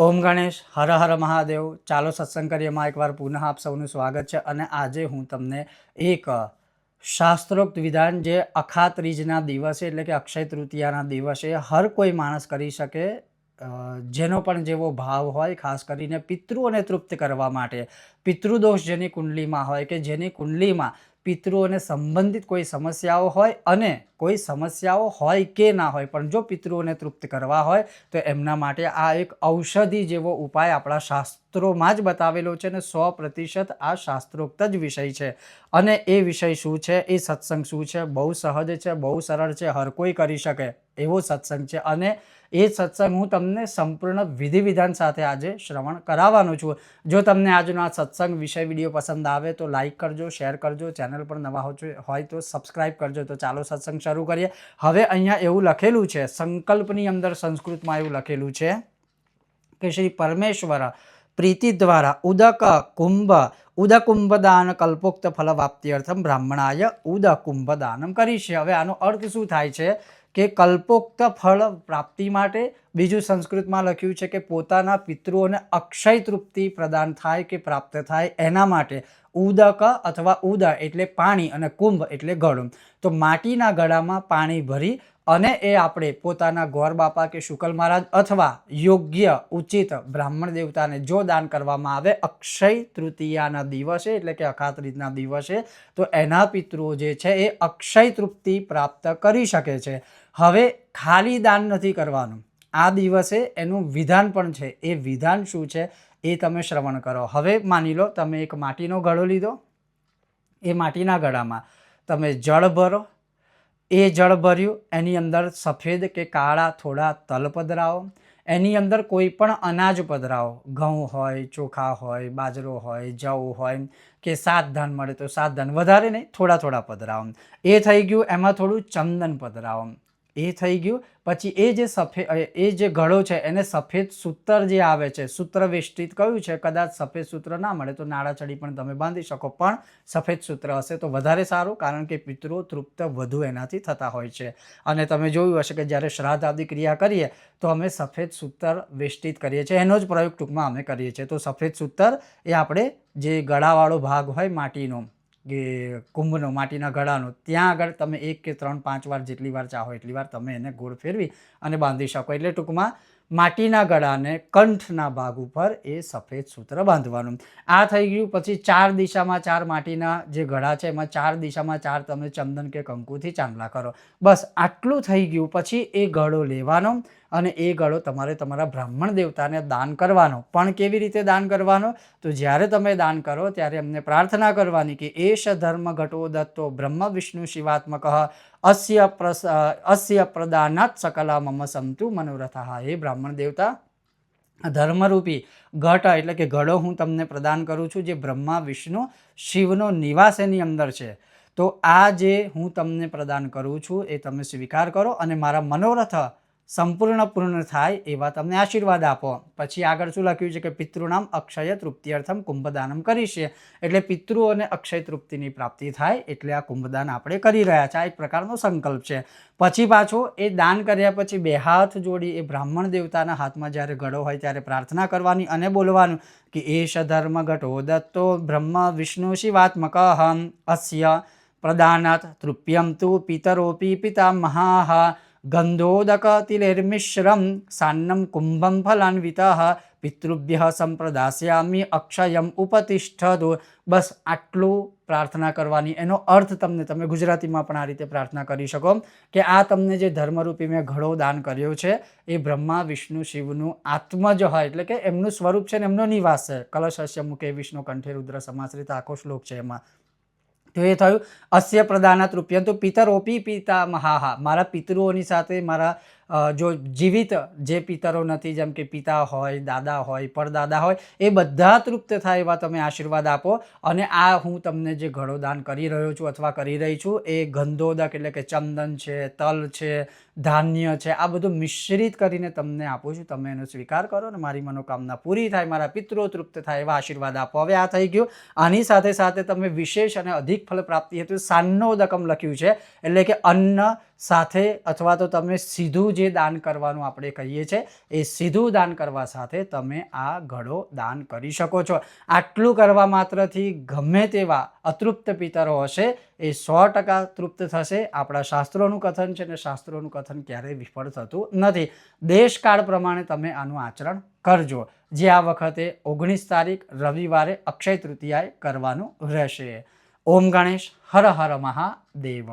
ઓમ ગણેશ હર હર મહાદેવ। ચાલો સત્સંગ કરીએમાં એકવાર પુનઃ આપ સૌનું સ્વાગત છે। અને આજે હું તમને એક શાસ્ત્રોક્ત વિધાન જે અખા ત્રીજના દિવસે એટલે કે અક્ષય તૃતીયાના દિવસે હર કોઈ માણસ કરી શકે, જેનો પણ જેવો ભાવ હોય, ખાસ કરીને પિતૃઓને તૃપ્ત કરવા માટે, પિતૃદોષ જેની કુંડલીમાં હોય કે જેની કુંડલીમાં પિતૃઓને સંબંધિત કોઈ સમસ્યાઓ હોય અને કોઈ સમસ્યાઓ હોય કે ના હોય, પણ જો પિતૃઓને તૃપ્ત કરવા હોય તો એમના માટે આ એક ઔષધિ જેવો ઉપાય આપણા શાસ્ત્રોમાં જ બતાવેલો છે અને 100% આ શાસ્ત્રોક્ત જ વિષય છે। અને એ વિષય શું છે, એ સત્સંગ શું છે, બહુ સહજ છે, બહુ સરળ છે, હર કોઈ કરી શકે એવો સત્સંગ છે। અને એ સત્સંગ હું તમને સંપૂર્ણ વિધિ વિધાન સાથે આજે શ્રવણ કરાવવાનો છું। જો તમને આજનો આ સત્સંગ વિષય વિડીયો પસંદ આવે તો લાઇક કરજો, શેર કરજો, ચેનલ પર નવા હોય તો સબસ્ક્રાઇબ કરજો। તો ચાલો સત્સંગ શરૂ કરીએ। હવે અહીંયા એવું લખેલું છે, સંકલ્પની અંદર સંસ્કૃતમાં એવું લખેલું છે કે શ્રી પરમેશ્વર પ્રીતિ દ્વારા ઉદકુંભ દાન કલ્પોક્ત ફલ વાપ્તિ અર્થમ બ્રાહ્મણાય ઉદકુંભ દાનમ કરીશે। હવે આનો અર્થ શું થાય છે કે કલ્પોક્ત ફળ પ્રાપ્તિ માટે, બીજું સંસ્કૃતમાં લખ્યું છે કે પોતાના પિતૃઓને અક્ષય તૃપ્તિ પ્રદાન થાય કે પ્રાપ્ત થાય એના માટે ઉદક અથવા ઉદ એટલે પાણી અને કુંભ એટલે ગળું। તો માટીના ગળામાં પાણી ભરી અને એ આપણે પોતાના ગોર બાપા કે શુકલ મહારાજ અથવા યોગ્ય ઉચિત બ્રાહ્મણ દેવતાને જો દાન કરવામાં આવે અક્ષય તૃતીયાના દિવસે એટલે કે અખાત્રીજના દિવસે, તો એના પિતૃઓ જે છે એ અક્ષય તૃપ્તિ પ્રાપ્ત કરી શકે છે। હવે ખાલી દાન નથી કરવાનું, આ દિવસે એનું વિધાન પણ છે। એ વિધાન શું છે એ તમે શ્રવણ કરો। હવે માની લો તમે એક માટીનો ઘડો લીધો, એ માટીના ઘડામાં તમે જળ ભરો, એ જળ ભર્યું, એની અંદર સફેદ કે કાળા થોડા તલ પધરાવો, એની અંદર કોઈ પણ અનાજ પધરાવો, ઘઉં હોય, ચોખા હોય, બાજરો હોય, જવ હોય કે સાત ધાન મળે તો સાત ધાન, વધારે નહીં, થોડા થોડા પધરાવો। એ થઈ ગયું, એમાં થોડું ચંદન પધરાવો, એ થઈ ગયું। પછી એ જે ઘડો છે એને સફેદ સૂત્ર જે આવે છે, સૂત્ર વેષ્ટિત કયું છે, કદાચ સફેદ સૂત્ર ના મળે તો નાળા ચડી પણ તમે બાંધી શકો, પણ સફેદ સૂત્ર હશે તો વધારે સારું, કારણ કે પિતૃઓ તૃપ્ત વધુ એનાથી થતા હોય છે। અને તમે જોયું હશે કે જ્યારે શ્રાદ્ધ આદિ ક્રિયા કરીએ તો અમે સફેદ સૂત્ર વેષ્ટિત કરીએ છીએ, એનો જ પ્રયોગ ટૂંકમાં અમે કરીએ છીએ। તો સફેદ સૂત્ર એ આપણે જે ગળાવાળો ભાગ હોય માટીનો કે કુંભનો, માટીના ગળાનો, ત્યાં આગળ તમે 1 કે 3 5 વાર જેટલી વાર ચાહો એટલી વાર તમે એને ગોળ ફેરવી અને બાંધી શકો। એટલે ટૂંકમાં માટીના ગળાને કંઠના ભાગ ઉપર એ સફેદ સૂત્ર બાંધવાનું। આ થઈ ગયું। પછી 4 દિશામાં 4 માટીના જે ગળા છે એમાં 4 દિશામાં 4 તમે ચંદન કે કંકુથી ચાંદલા કરો, બસ આટલું થઈ ગયું। પછી એ ગળો લેવાનો અને એ ગળો તમારે તમારા બ્રાહ્મણ દેવતાને દાન કરવાનો। પણ કેવી રીતે દાન કરવાનો? તો જ્યારે તમે દાન કરો ત્યારે એમને પ્રાર્થના કરવાની કે એશ ધર્મ ઘટો દત્તો બ્રહ્મ વિષ્ણુ શિવાત્મક અસ્ય પ્રદાનાત સકલા મમ સંતુ મનોરથા। હે બ્રાહ્મણ દેવતા, ધર્મરૂપી ઘટ એટલે કે ઘડો હું તમને પ્રદાન કરું છું, જે બ્રહ્મા વિષ્ણુ શિવનો નિવાસ એની અંદર છે। તો આ જે હું તમને પ્રદાન કરું છું એ તમે સ્વીકાર કરો અને મારા મનોરથ સંપૂર્ણ પૂર્ણ થાય એવા તમને આશીર્વાદ આપો। પછી આગળ શું લખ્યું છે કે પિતૃનામ અક્ષય તૃપ્ત્યર્થમ કુંભદાનમ કરીશે, એટલે પિતૃઓને અક્ષય તૃપ્તિની પ્રાપ્તિ થાય એટલે આ કુંભદાન આપણે કરી રહ્યા છે। આ એક પ્રકારનો સંકલ્પ છે। પછી પાછો એ દાન કર્યા પછી 2 હાથ જોડી એ બ્રાહ્મણ દેવતાના હાથમાં જ્યારે ઘડો હોય ત્યારે પ્રાર્થના કરવાની અને બોલવાનું કે એશ ધર્મ ઘટો દત્તો બ્રહ્મ વિષ્ણુ શિવાત્મક અસ્ય પ્રદાનાત તૃપ્યમ તુ પિતરોપી પિતામહાઃ ગંધોદક તિલેર્મિશ્રમ સાન્નમ કુંભમ ફલાન્વિતઃ પિતૃભ્યઃ સંપ્રદાસ્યામિ અક્ષયમ ઉપતિષ્ઠતુ। બસ આટલું પ્રાર્થના કરવાની। એનો અર્થ તમે ગુજરાતીમાં પણ આ રીતે પ્રાર્થના કરી શકો કે આ તમને જે ધર્મરૂપી મેં ઘડો દાન કર્યો છે એ બ્રહ્મા વિષ્ણુ શિવનું આત્મજ હોય, એટલે કે એમનું સ્વરૂપ છે ને એમનો નિવાસ છે। કલશસ્ય મુખે વિષ્ણુ કંઠે રુદ્ર સમાશ્રિત આખો શ્લોક છે એમાં। તો એ થયું અસ્ય પ્રદાનાત રૂપિયા। તો પિતરોપી પિતામહાઃ, મારા પિતૃઓની સાથે મારા જો જીવિત જે પિતરો નથી, જેમ કે પિતા હોય, દાદા હોય, પરદાદા હોય, એ બધા તૃપ્ત થાય એવા તમે આશીર્વાદ આપો। અને આ હું તમને જે ઘડો દાન કરી રહ્યો છું અથવા કરી રહી છું એ ગંધોદક એટલે કે ચંદન છે, તલ છે, ધાન્ય છે, આ બધું મિશ્રિત કરીને તમને આપું છું। તમે એનો સ્વીકાર કરો અને મારી મનોકામના પૂરી થાય, મારા પિતરો તૃપ્ત થાય એવા આશીર્વાદ આપો। હવે આ થઈ ગયું। આની સાથે સાથે તમે વિશેષ અને અધિક ફળ પ્રાપ્તિ હેતુ સાન્નોદકમ લખ્યું છે, એટલે કે અન્ન સાથે અથવા તો તમે સીધું જે દાન કરવાનું આપણે કહીએ છીએ એ સીધું દાન કરવા સાથે તમે આ ઘડો દાન કરી શકો છો. આટલું કરવા માત્રથી ગમે તેવા અતૃપ્ત પિતરો હશે એ 100% તૃપ્ત થશે. આપણા શાસ્ત્રોનું કથન છે ને શાસ્ત્રોનું કથન ક્યારેય વિફળ થતું નથી. દેશકાળ પ્રમાણે તમે આનું આચરણ કરજો, જે આ વખતે 19 તારીખ રવિવારે અક્ષય તૃતીયાએ કરવાનું રહેશે. ઓમ ગણેશ, હર હર મહાદેવ.